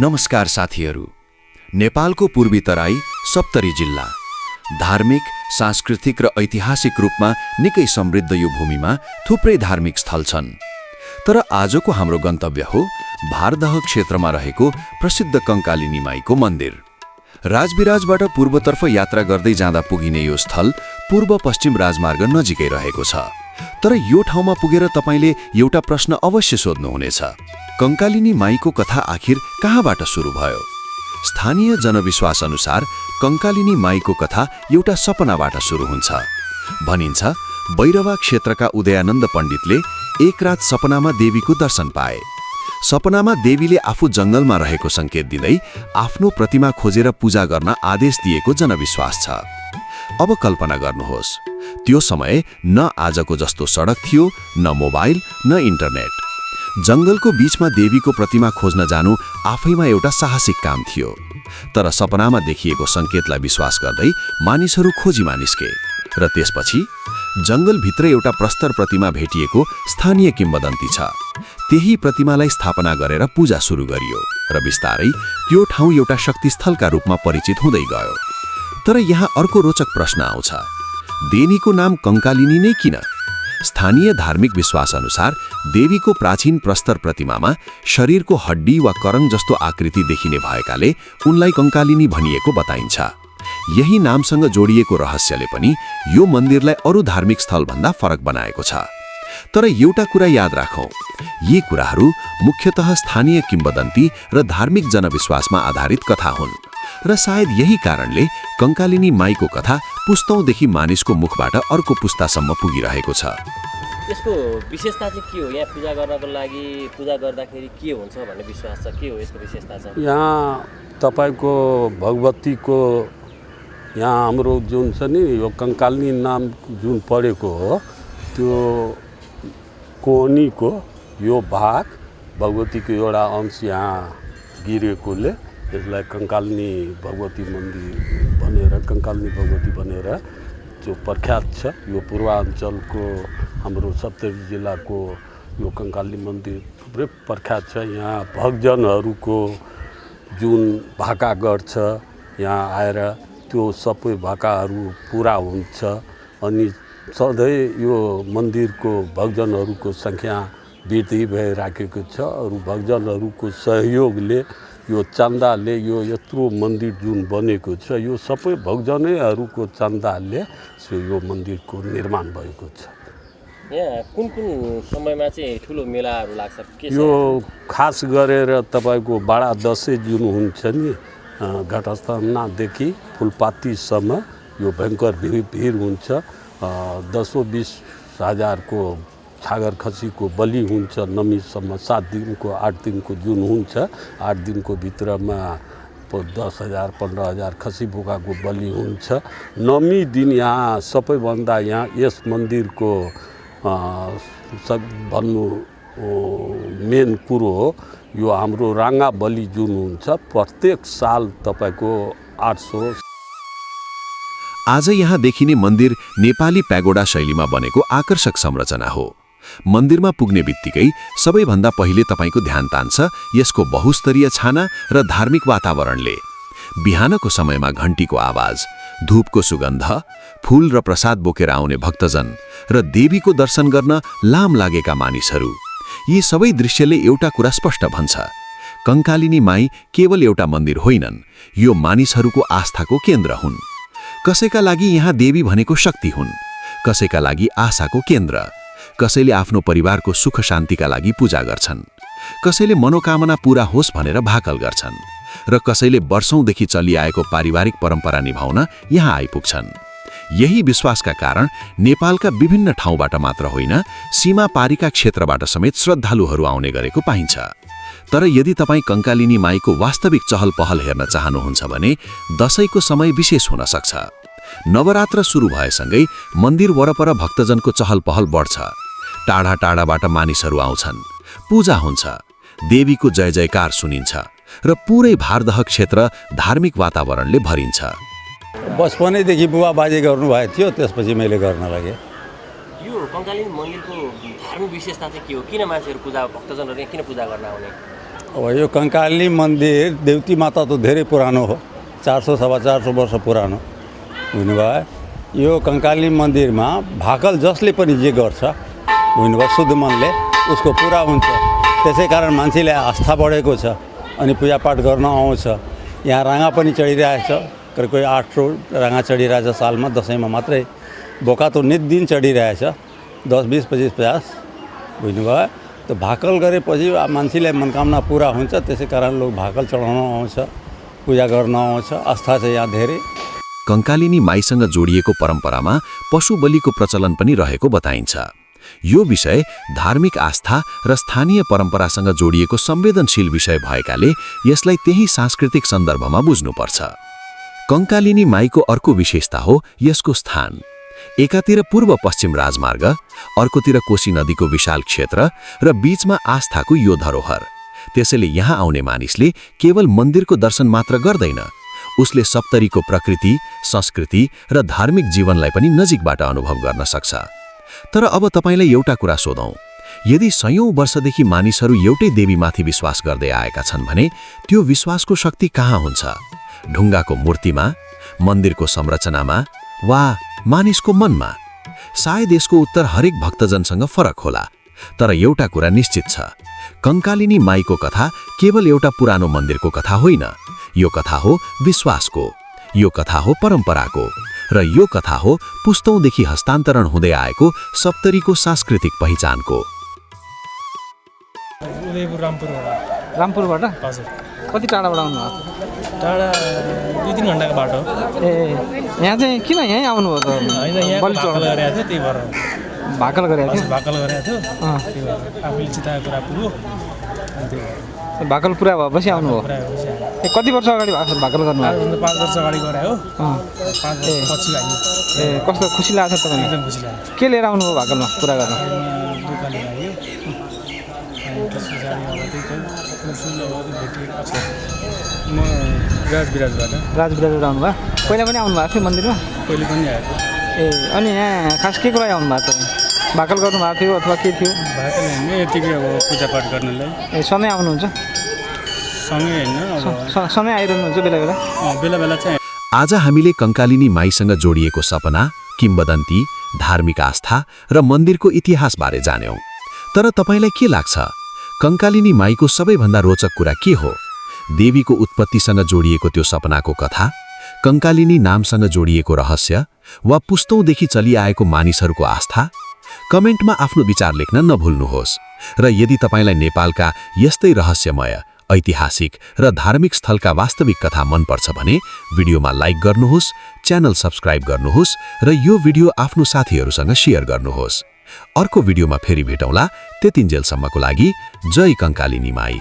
नमस्कार साथीहरू। नेपालको पूर्वी तराई सप्तरी जिल्ला धार्मिक, सांस्कृतिक र ऐतिहासिक रूपमा निकै समृद्ध यो भूमिमा थुप्रै धार्मिक स्थल छन्। तर आजको हाम्रो गन्तव्य हो भारदह क्षेत्रमा रहेको प्रसिद्ध कंकालिनी माईको मन्दिर। राजविराजबाट पूर्वतर्फ यात्रा गर्दै जाँदा पुगिने यो स्थल पूर्व पश्चिम राजमार्ग नजिकै रहेको छ। तर यो ठाउँमा पुगेर तपाईले एउटा प्रश्न अवश्य सोध्नुहुनेछ, कंकालिनी माईको कथा आखिर कहाँबाट सुरु भयो? स्थानीय जनविश्वास अनुसार कंकालिनी माईको कथा एउटा सपनाबाट सुरु हुन्छ। भनिन्छ बैरवा क्षेत्रका उदयानन्द पण्डितले एक रात सपनामा देवीको दर्शन पाए। सपनामा देवीले आफू जंगलमा रहेको संकेत दिँदै आफ्नो प्रतिमा खोजेर पूजा गर्न आदेश दिएको जनविश्वास छ। अब कल्पना गर्नुहोस्, त्यो समय न आजको जस्तो सडक थियो, न मोबाइल, न इन्टरनेट। जंगलको बीचमा देवीको प्रतिमा खोज्न जानु आफैमा एउटा साहसिक काम थियो। तर सपनामा देखिएको संकेतलाई विश्वास गर्दै मानिसहरू खोजीमा निस्के र त्यसपछि जंगलभित्र एउटा प्रस्तर प्रतिमा भेटिएको स्थानीय किम्वदन्ती छ। त्यही प्रतिमालाई स्थापना गरेर पूजा सुरु गरियो र बिस्तारै त्यो ठाउँ एउटा शक्तिस्थलका रूपमा परिचित हुँदै गयो। तर यहाँ अर्को रोचक प्रश्न आउँछ, देवीको नाम कंकालिनी नै किन? स्थानीय धार्मिक विश्वास अनुसार देवीको प्राचीन प्रस्तर प्रतिमामा शरीरको हड्डी वा करङ जस्तो आकृति देखिने भएकाले उनलाई कंकालिनी भनिएको बताइन्छ। यही नामसँग जोडिएको रहस्यले पनि यो मन्दिरलाई अरू धार्मिक स्थलभन्दा फरक बनाएको छ। तर एउटा कुरा याद राखौं, यी कुराहरू मुख्यतः स्थानीय किम्वदन्ती र धार्मिक जनविश्वासमा आधारित कथा हुन् र सायद यही कारणले कंकालिनी माईको कथा पुस्तौंदेखि मानिसको मुखबाट अर्को पुस्तासम्म पुगिरहेको छ। यसको विशेषता चाहिँ के हो? यहाँ पूजा गर्नको लागि पूजा गर्दाखेरि के हुन्छ भन्ने विश्वास छ? के हो यसको विशेषता चाहिँ? यहाँ तपाईको भगवतीको यहाँ हाम्रो जुन छ नि यो कंकालिनी नाम जुन पढेको हो त्यो कोनीको यो भाग भगवतीको एउटा अंश यहाँ गिरेकोले यसलाई कंकालिनी भगवती मन्दिर भनेर कंकालिनी भगवती भनेर जो प्रख्यात छ। यो पूर्वाञ्चलको हाम्रो सप्तरी जिल्लाको यो कंकालिनी मन्दिर थुप्रै प्रख्यात छ। यहाँ भक्तजनहरूको जुन भाका गर्छ यहाँ आएर त्यो सबै भाकाहरू पुरा हुन्छ अनि सधैँ यो मन्दिरको भक्तजनहरूको सङ्ख्या वृद्धि भइराखेको छ। अरू भक्तजनहरूको सहयोगले यो चन्दाले यो यत्रो मन्दिर जुन बनेको छ यो सबै भक्तजनहरूको चन्दाले यो मन्दिरको निर्माण भएको छ। यहाँ कुन कुन समयमा चाहिँ ठुलो मेलाहरू लाग्छ? यो खास गरेर तपाईको बडा दशैं जुन हुन्छ नि घटस्थापनादेखि फुलपातीसम्म यो भयङ्कर भिड हुन्छ। 10-20 हजारको छागर खसीको बलि हुन्छ नमीसम्म। 7 दिनको 8 दिनको जुन हुन्छ 8 दिनको भित्रमा 10,000 15,000 खसी बोकाको बलि हुन्छ। नमी दिन यहाँ सबैभन्दा यहाँ यस मन्दिरको सब भन्नु मेन कुरो हो यो हाम्रो राङ्गा बलि जुन हुन्छ प्रत्येक साल तपाईको 800। आज यहाँ देखिने मन्दिर नेपाली प्यागोडा शैलीमा बनेको आकर्षक संरचना हो। मन्दिरमा पुग्ने बित्तिकै सबैभन्दा पहिले तपाईको ध्यान तान्छ यसको बहुस्तरीय छाना र धार्मिक वातावरणले। बिहानको समयमा घण्टीको आवाज, धूपको सुगन्ध, फूल र प्रसाद बोकेर आउने भक्तजन र देवीको दर्शन गर्न लाम लागेका मानिसहरू, यी सबै दृश्यले एउटा कुरा स्पष्ट भन्छ, कंकालिनी माई केवल एउटा मन्दिर होइनन्, यो मानिसहरूको आस्थाको केन्द्र हुन्। कसैका लागि यहाँ देवी भनेको शक्ति हुन्, कसैका लागि आशाको केन्द्र, कसैले आफ्नो परिवारको सुख शान्तिका लागि पूजा गर्छन्, कसैले मनोकामना पूरा होस् भनेर भाकल गर्छन् र कसैले वर्षौंदेखि चलिआएको पारिवारिक परम्परा निभाउन यहाँ आइपुग्छन्। यही विश्वासका कारण नेपालका विभिन्न ठाउँबाट मात्र होइन सीमा पारीका क्षेत्रबाट समेत श्रद्धालुहरू आउने गरेको पाइन्छ। तर यदि तपाईँ कंकालिनी माईको वास्तविक चहल पहल हेर्न चाहनुहुन्छ भने दशैंको समय विशेष हुन सक्छ। नवरात्र सुरु भएसँगै मन्दिर वरपर भक्तजनको चहल पहल बढ्छ। टाढा टाढाबाट मानिसहरू आउँछन्, पूजा हुन्छ, देवीको जय जयकार सुनिन्छ र पुरै भारदह क्षेत्र धार्मिक वातावरणले भरिन्छ। बचपनैदेखि बुवा बाजे गर्नुभएको थियो, त्यसपछि मैले गर्न लागेँ। यो कंकालिनी मन्दिरको धार्मिक विशेषता चाहिँ के हो? किन मान्छेहरू पूजा भक्तजनहरू किन पूजा गर्न आउने? अब यो कङ्कालिनी मन्दिर देउती माता त धेरै पुरानो हो, 400 सवा 400 वर्ष पुरानो बुझ्नुभयो। यो कङ्कालिनी मन्दिरमा भाकल जसले पनि जे गर्छ बुझ्नुभयो शुद्ध मनले उसको पुरा हुन्छ। त्यसै कारण मान्छेले आस्था बढेको छ अनि पूजापाठ गर्न आउँछ। यहाँ राँगा पनि चढिरहेछ, कोही 8 राँगा चढिरहेछ सालमा, दसैँमा मात्रै। बोका त नित दिन चढिरहेछ, 10 20 25 50 बुझ्नुभयो। त भाकल गरेपछि मान्छेलाई मनोकामना पुरा हुन्छ, त्यसै कारण लोक भाकल चढाउन आउँछ, पूजा गर्न आउँछ। आस्था छ यहाँ धेरै। कङ्कालिनी माईसँग जोडिएको परम्परामा पशु बलिको प्रचलन पनि रहेको बताइन्छ। यो विषय धार्मिक आस्था र स्थानीय परम्परासँग जोडिएको संवेदनशील विषय भएकाले यसलाई त्यही सांस्कृतिक सन्दर्भमा बुझ्नुपर्छ। कङ्कालिनी माईको अर्को विशेषता हो यसको स्थान। एकातिर पूर्व पश्चिम राजमार्ग, अर्कोतिर कोशी नदीको विशाल क्षेत्र र बीचमा आस्थाको यो धरोहर। त्यसैले यहाँ आउने मानिसले केवल मन्दिरको दर्शन मात्र गर्दैन, उसले सप्तरीको प्रकृति, संस्कृति र धार्मिक जीवनलाई पनि नजिकबाट अनुभव गर्न सक्छ। तर अब तपाईलाई एउटा कुरा सोधौं, यदि सयौं वर्षदेखि मानिसहरू एउटै देवीमाथि विश्वास गर्दै आएका छन् भने त्यो विश्वासको शक्ति कहाँ हुन्छ? ढुङ्गाको मूर्तिमा, मन्दिरको संरचनामा वा मानिसको मनमा? सायद यसको उत्तर हरेक भक्तजनसँग फरक होला। तर एउटा कुरा निश्चित छ, कङ्कालिनी माईको कथा केवल एउटा पुरानो मन्दिरको कथा होइन। यो कथा हो विश्वासको, यो कथा हो परम्पराको, र यो कथा हो पुस्तौंदेखि हस्तान्तरण हुँदै आएको सप्तरीको सांस्कृतिक पहिचानको। उदयपुर रामपुरबाट। रामपुरबाट? हजुर। कति टाढाबाट आउनुभयो? टाढा 2-3 घन्टाको बाटो। ए यहाँ चाहिँ किन यहीँ आउनुभयो त? होइन, यहाँ भाकल गरेको थियो, त्यही भएर। भाकल गरेको थियो? भाकल गरेको थियो, त्यही भएर आफूले चिताएको कुरा पुग्यो, अनि त्यही भएर। भाकल पुरा भएपछि आउनुभयो? ए कति वर्ष अगाडि भाकल गर्नुभयो? 5 वर्ष अगाडि गरे हो। 5 वर्ष पछि आयो। ए कस्तो खुसी लाग्छ तपाईँलाई? एकदम खुसी लाग्यो। के लिएर आउनुभयो भाकलमा पुरा गर्न? दोकान लाग्यो, अनि त्यस पछाडि अब म राजविराजबाट। राजविराजबाट आउनुभयो? पहिला पनि आउनुभएको थियो मन्दिरमा? पहिले पनि आएको। ए अनि यहाँ खास के को लागि आउनुभएको तपाईँ? भाकल गर्नुभएको थियो अथवा के थियो? भाकल होइन, यतिकै अब पूजापाठ गर्नलाई। ए सधैँ आउनुहुन्छ? सँगै होइन, अब सधैँ आइरहनुहुन्छ बेला बेला? बेला बेला चाहिँ। आज हामीले कङ्कालिनी माईसँग जोडिएको सपना, किम्वदन्ती, धार्मिक आस्था र मन्दिरको इतिहासबारे जान्यौं। तर तपाईलाई के लाग्छ, कङ्कालिनी माईको सबैभन्दा रोचक कुरा के हो? देवीको उत्पत्तिसँग जोडिएको त्यो सपनाको कथा, कङ्कालिनी नामसँग जोडिएको रहस्य, वा पुस्तौंदेखि चलिआएको मानिसहरूको आस्था? कमेन्टमा आफ्नो विचार लेख्न नभुल्नुहोस्। र यदि तपाईलाई नेपालका यस्तै रहस्यमय, ऐतिहासिक र धार्मिक स्थलका वास्तविक कथा मनपर्छ भने भिडियोमा लाइक गर्नुहोस्, च्यानल सब्स्क्राइब गर्नुहोस् र यो भिडियो आफ्नो साथीहरूसँग शेयर गर्नुहोस्। अर्को भिडियोमा फेरि भेटौँला, त्यतिन्जेलसम्मको लागि जय कङ्कालिनी माई।